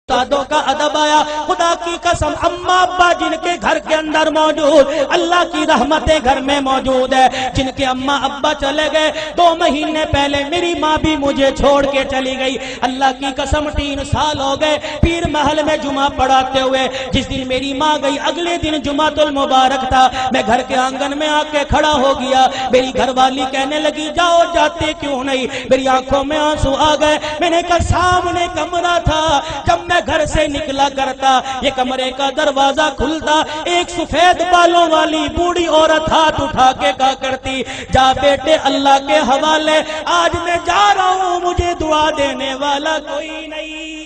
استادوں کا ادب آیا. خدا کی قسم اما ابا جن کے گھر کے اندر موجود, اللہ کی رحمتیں گھر میں موجود ہے. جن کے اما ابا چلے گئے 2 مہینے پہلے میری ماں بھی مجھے چھوڑ کے چلی گئی. اللہ کی قسم 3 سال ہو گئے پیر محل میں جمعہ پڑھاتے ہوئے. جس دن میری ماں گئی اگلے دن جمعۃ المبارک تھا. میں گھر کے آنگن میں آ کے کھڑا ہو گیا. میری گھر والی کہنے لگی جاؤ, جاتے کیوں نہیں؟ میری آنکھوں میں آنسو آ گئے. میں نے کہا سامنے کمرہ تھا, جب میں گھر سے نکلا کرتا یہ کمرے کا دروازہ کھلتا, ایک سفید بالوں والی بوڑھی عورت ہاتھ اٹھا کے کہا کرتی جا بیٹے اللہ کے حوالے, آج میں جا رہا ہوں, مجھے دعا دینے والا کوئی نہیں.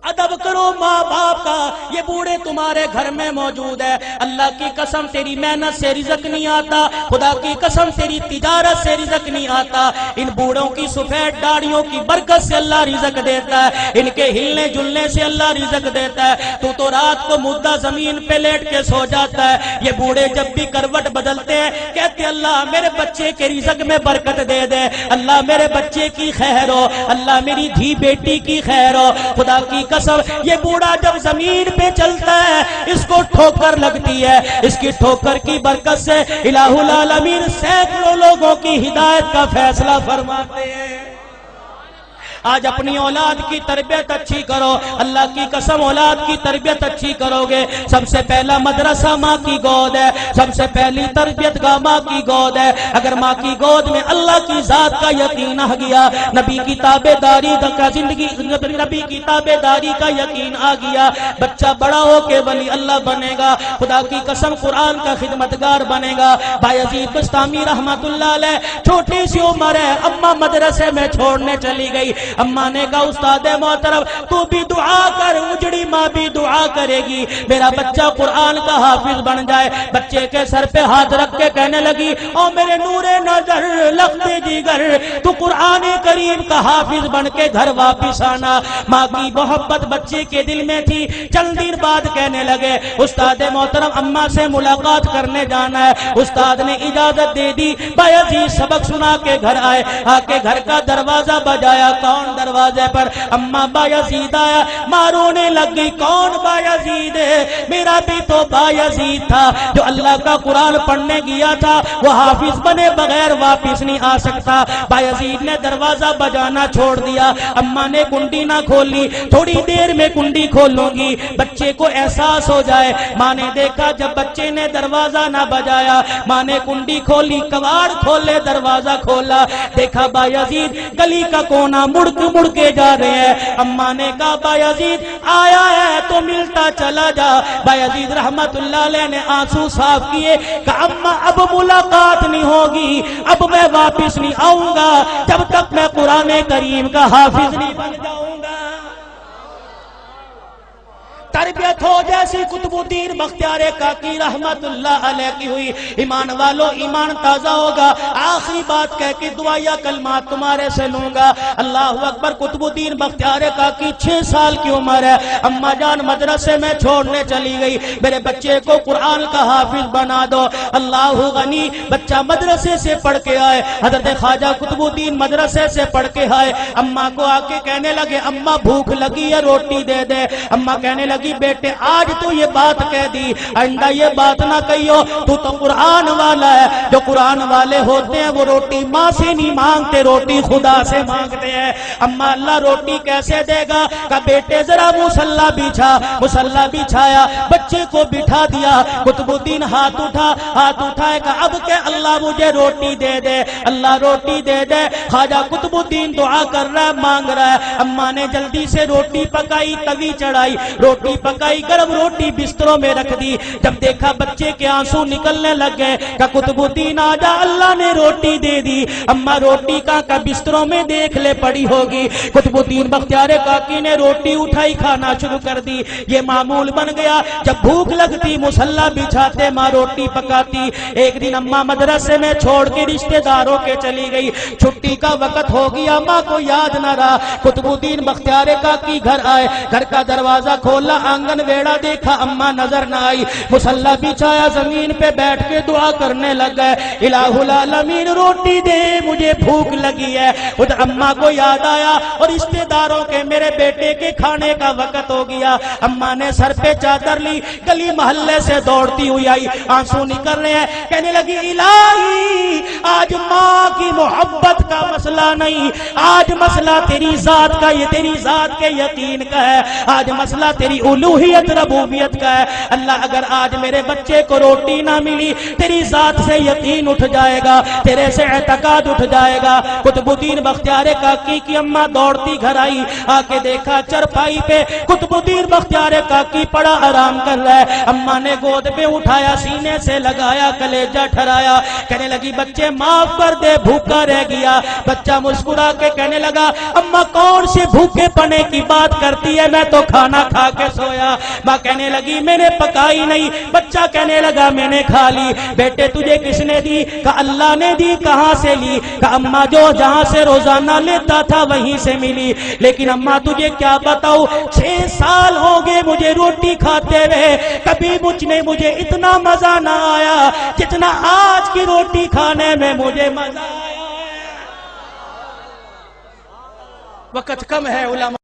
ادب کرو ماں باپ کا. یہ بوڑھے تمہارے گھر میں موجود ہے. اللہ کی قسم تیری محنت سے رزق نہیں آتا, خدا کی قسم تیری تجارت سے رزق نہیں آتا. ان بوڑھوں کی سفید داڑھیوں کی برکت سے اللہ رزق دیتا ہے, ان کے ہلنے جلنے سے اللہ رزق دیتا ہے. تو رات کو مردہ زمین پہ لیٹ کے سو جاتا ہے. یہ بوڑھے جب بھی کروٹ بدلتے ہیں کہتے اللہ میرے بچے کے رزق میں برکت دے دے, اللہ میرے بچے کی خیر ہو, اللہ میری دھی بیٹی کی خیر ہو. خدا کی قسم یہ بوڑھا جب زمین پہ چلتا ہے اس کو ٹھوکر لگتی ہے, اس کی ٹھوکر کی برکت سے الہ العالمین سینکڑوں لوگوں کی ہدایت کا فیصلہ فرماتے ہیں. آج اپنی اولاد کی تربیت اچھی کرو. اللہ کی قسم اولاد کی تربیت اچھی کرو گے. سب سے پہلا مدرسہ ماں کی گود ہے, سب سے پہلی تربیت گاہ ماں کی گود ہے. اگر ماں کی گود میں اللہ کی ذات کا یقین آ گیا, نبی کی تابعداری کا زندگی, نبی کی تابعداری کا یقین آ گیا, بچہ بڑا ہو کے ولی اللہ بنے گا. خدا کی قسم قرآن کا خدمتگار بنے گا. بایزید بستامی رحمت اللہ علیہ چھوٹی سی عمر ہے, اماں مدرسے میں چھوڑنے چلی گئی. اماں نے کہا استاد محترم تو بھی دعا کر, اجڑی ماں بھی دعا کرے گی میرا بچہ قرآن کا حافظ بن جائے. بچے کے سر پہ ہاتھ رکھ کے کہنے لگی او میرے نور نظر لخت جگر, تو قرآن کریم کا حافظ بن کے گھر واپس آنا. ماں کی محبت بچے کے دل میں تھی. چند دن بعد کہنے لگے استاد محترم اماں سے ملاقات کرنے جانا ہے. استاد نے اجازت دے دی. بایزید سبق سنا کے گھر آئے, آ کے گھر کا دروازہ بجایا. کون دروازے پر؟ اماں بایزید آیا. مارونے لگی کون بایزید ہے؟ میرا بھی تو بایزید تھا جو اللہ کا قرآن پڑھنے گیا تھا, وہ حافظ بنے بغیر واپس نہیں آ سکتا. بایزید نے دروازہ بجانا چھوڑ دیا. اماں نے کنڈی نہ کھولی, تھوڑی دیر میں کنڈی کھولوں گی, بچے کو احساس ہو جائے. ماں نے دیکھا جب بچے نے دروازہ نہ بجایا, ماں نے کنڈی کھولی, کواڑ کھولے, دروازہ کھولا, دیکھا بایزید گلی کا کونا مڑ کے جا رہے ہیں. اماں نے کہا بایزید آیا ہے تو ملتا چلا جا. بایزید رحمت اللہ علیہ نے آنسو صاف کیے کہ اماں اب ملاقات نہیں ہوگی, اب میں واپس نہیں آؤں گا جب تک میں قرآن کریم کا حافظ نہیں بن جاؤں گا. تربیت ہو جیسی قطب الدین بختیار کاکی رحمت اللہ علیہ کی ہوئی. ایمان والو ایمان تازہ ہوگا. آخری بات کہہ کے دعائیا کلمات تمہارے سے لوں گا. اللہ اکبر. قطب الدین بختیار کاکی 6 سال کی عمر ہے. اماں جان مدرسے میں چھوڑنے چلی گئی, میرے بچے کو قرآن کا حافظ بنا دو. اللہ غنی. بچہ مدرسے سے پڑھ کے آئے, حضرت خواجہ قطب الدین مدرسے سے پڑھ کے آئے. اماں کو آ کے کہنے لگے اماں بھوک لگی ہے روٹی دے دے. اماں کہنے لگی بیٹے آج تو یہ بات کہہ دی, آئندہ یہ بات نہ کہیو, تو قرآن والا ہے. جو قرآن والے ہوتے ہیں وہ روٹی ماں سے نہیں مانگتے, روٹی خدا سے مانگتے ہیں. اماں اللہ روٹی کیسے دے گا؟ کہ بیٹے ذرا مصلی بچھا. مصلی بچھایا, بچے کو بٹھا دیا. قطب الدین ہاتھ اٹھائے کہ اب کہ اللہ مجھے روٹی دے دے, اللہ روٹی دے دے. خواجہ قطب الدین دعا کر رہا ہے, مانگ رہا ہے. اماں نے جلدی سے روٹی پکائی, توی چڑھائی, روٹی پکائی, گرم روٹی بستروں میں رکھ دی. جب دیکھا بچے کے آنسو نکلنے لگ گئے کہ قطب الدین آجا, اللہ نے روٹی دے دی. اماں روٹی کا بستروں میں دیکھ لے پڑی ہوگی. قطب الدین بختیار کاکی نے روٹی اٹھائی, کھانا شروع کر دی. یہ معمول بن گیا, جب بھوک لگتی مصلی بچھاتے, ماں روٹی پکاتی. ایک دن اماں مدرسے میں چھوڑ کے رشتہ داروں کے چلی گئی. چھٹی کا وقت ہو گیا, ماں کو یاد نہ رہا. قطب الدین بختیار کاکی گھر آئے, گھر کا دروازہ کھولا. آنگن ویڑا دیکھا، اما نظر نہ آئی، مصلی بچھایا، زمین پہ بیٹھ کے دعا کرنے لگ گئے، الہ العالمین روٹی دے مجھے بھوک لگی ہے۔ خود اما کو یاد آیا اور رشتے داروں کے میرے بیٹے کے کھانے کا وقت ہو گیا۔ اما نے سر پہ چادر لی، گلی محلے سے دوڑتی ہوئی آئی، آنسو نکل رہے ہیں، کہنے لگی الہی آج ماں کی محبت کا مسئلہ نہیں، آج مسئلہ تیری ذات کا، یہ تیری ذات کے یقین کا ہے، آج مسئلہ تیری الوہیت ربوبیت کا ہے۔ اللہ اگر آج میرے بچے کو روٹی نہ ملی، تیری ذات سے یقین اٹھ جائے گا، تیرے سے اعتقاد اٹھ جائے گا۔ قطب الدین بختیار کاکی کی اماں دوڑتی گھر آئی، آ کے دیکھا چرپائی پہ قطب الدین بختیار کاکی پڑا آرام کر رہا ہے۔ اماں نے گود پہ اٹھایا، سینے سے لگایا، کلیجہ ٹھرایا، کہنے لگی بچے معاف کر دے، بھوکا رہ گیا۔ بچہ مسکرا کے کہنے لگا اماں کون سے بھوکے پنے کی بات کرتی ہے، میں تو کھانا کھا کے سویا۔ ماں کہنے لگی میں نے پکائی نہیں، بچہ کہنے لگا میں نے کھا لی۔ بیٹے تجھے کس نے دی؟ کہا اللہ نے دی۔ کہاں سے لی؟ کہا اماں جو جہاں سے روزانہ لیتا تھا وہیں سے ملی، لیکن اماں تجھے کیا بتاؤ 6 سال ہو گئے مجھے روٹی کھاتے ہوئے، کبھی مجھے اتنا مزہ نہ آیا جتنا آج کی روٹی کھانے میں مجھے مزہ آیا ہے۔ وقت کم ہے علماء